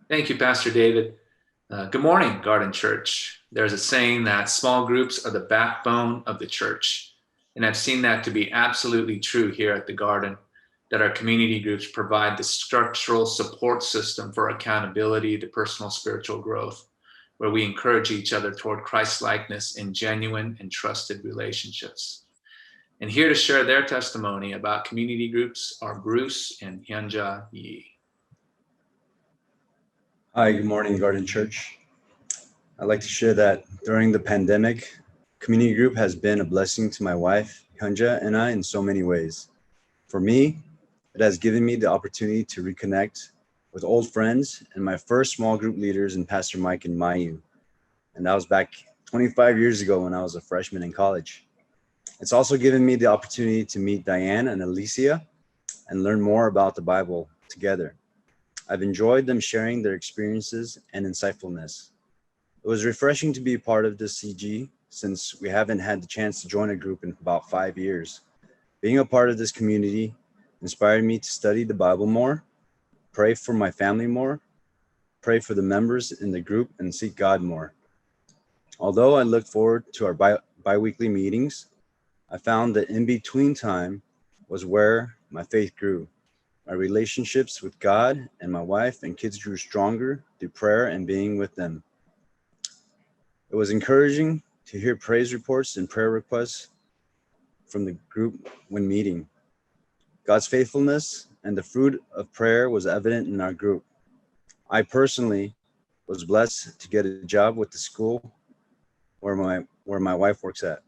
Thank you, Pastor David. Good morning, Garden Church. There's a saying that small groups are the backbone of the church. And I've seen that to be absolutely true here at the Garden, that our community groups provide the structural support system for accountability to personal spiritual growth, where we encourage each other toward Christ-likeness in genuine and trusted relationships. And here to share their testimony about community groups are Bruce and Hyunja Yi. Hi, good morning, Garden Church. I'd like to share that during the pandemic, community group has been a blessing to my wife, Hyunja, and I in so many ways. For me, it has given me the opportunity to reconnect with old friends and my first small group leaders in Pastor Mike and Mayu. And that was back 25 years ago when I was a freshman in college. It's also given me the opportunity to meet Diane and Alicia and learn more about the Bible together. I've enjoyed them sharing their experiences and insightfulness. It was refreshing to be a part of this CG since we haven't had the chance to join a group in about 5 years. Being a part of this community inspired me to study the Bible more, pray for my family more, pray for the members in the group, and seek God more. Although I look forward to our bi-weekly meetings, I found that in between time was where my faith grew. My relationships with God and my wife and kids grew stronger through prayer and being with them. It was encouraging to hear praise reports and prayer requests from the group when meeting. God's faithfulness and the fruit of prayer was evident in our group. I personally was blessed to get a job with the school where my wife works at.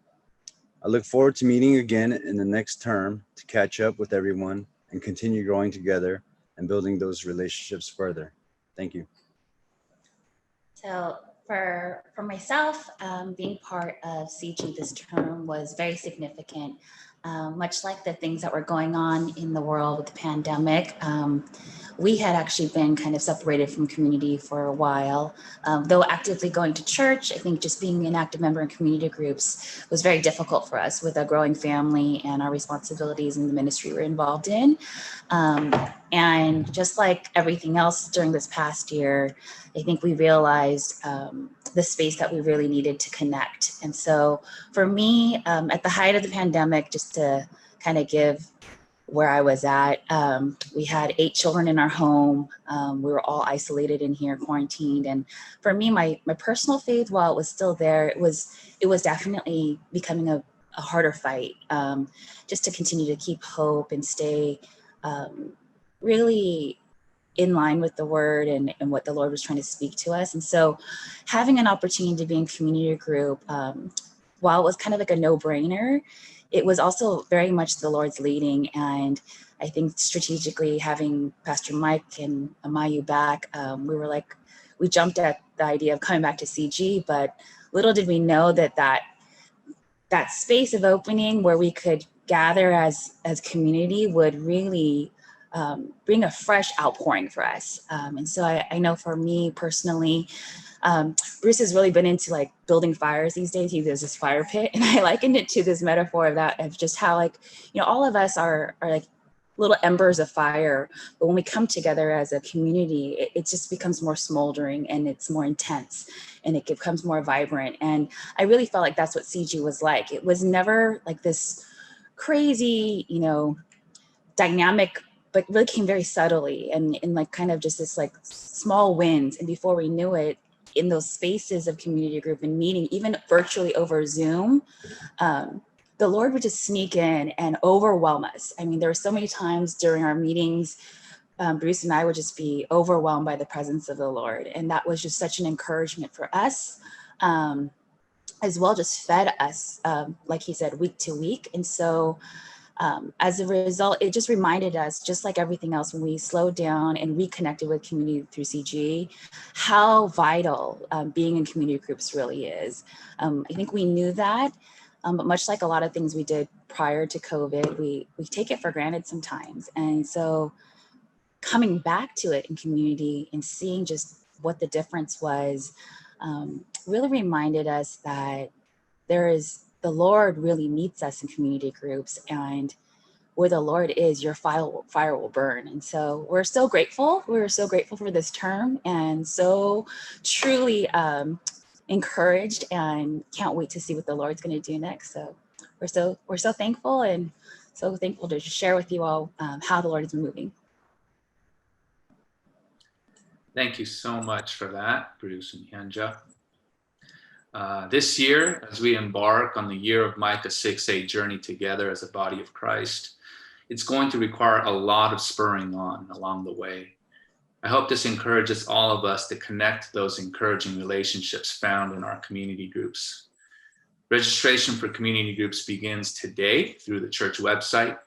I look forward to meeting again in the next term to catch up with everyone and continue growing together and building those relationships further. Thank you. So for myself, being part of CG this term was very significant. Much like the things that were going on in the world with the pandemic, we had actually been kind of separated from community for a while. Though actively going to church, I think just being an active member in community groups was very difficult for us with a growing family and our responsibilities in the ministry we're involved in. And just like everything else during this past year, I think we realized the space that we really needed to connect. And so for me, at the height of the pandemic, just to kind of give where I was at, we had 8 children in our home. We were all isolated in here, quarantined. And for me, my personal faith, while it was still there, it was definitely becoming a harder fight, just to continue to keep hope and stay really in line with the word and what the Lord was trying to speak to us. And so having an opportunity to be in community group, while it was kind of like a no-brainer, it was also very much the Lord's leading. And I think strategically having Pastor Mike and Amayu back, we jumped at the idea of coming back to CG, but little did we know that space of opening where we could gather as community would really bring a fresh outpouring for us. And so I know for me personally, Bruce has really been into like building fires these days. He does this fire pit, and I likened it to this metaphor of just how, like, all of us are like little embers of fire, but when we come together as a community, it just becomes more smoldering and it's more intense and it becomes more vibrant. And I really felt like that's what CG was like. It was never like this crazy, dynamic, but really came very subtly and in like kind of just this like small wins. And before we knew it, in those spaces of community group and meeting, even virtually over Zoom, the Lord would just sneak in and overwhelm us. I mean, there were so many times during our meetings, Bruce and I would just be overwhelmed by the presence of the Lord. And that was just such an encouragement for us, as well, just fed us, like he said, week to week. And so as a result, it just reminded us, just like everything else, when we slowed down and reconnected with community through CG, how vital being in community groups really is. I think we knew that, but much like a lot of things we did prior to COVID, we take it for granted sometimes. And so coming back to it in community and seeing just what the difference was, really reminded us that the Lord really meets us in community groups, and where the Lord is, your fire will burn. And so we're so grateful. We're so grateful for this term, and so truly encouraged, and can't wait to see what the Lord's going to do next. So we're so thankful, and so thankful to share with you all how the Lord is moving. Thank you so much for that, Bruce and Hyunja. This year, as we embark on the year of Micah 6:8 journey together as a body of Christ, it's going to require a lot of spurring on along the way. I hope this encourages all of us to connect those encouraging relationships found in our community groups. Registration for community groups begins today through the church website.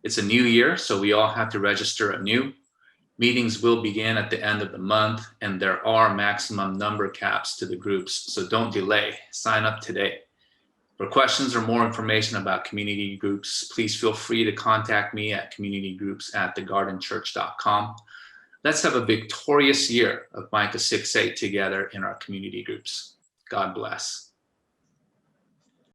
It's a new year, so we all have to register anew. Meetings will begin at the end of the month, and there are maximum number caps to the groups, so don't delay. Sign up today. For questions or more information about community groups, please feel free to contact me at communitygroups@thegardenchurch.com. Let's have a victorious year of Micah 6:8 together in our community groups. God bless.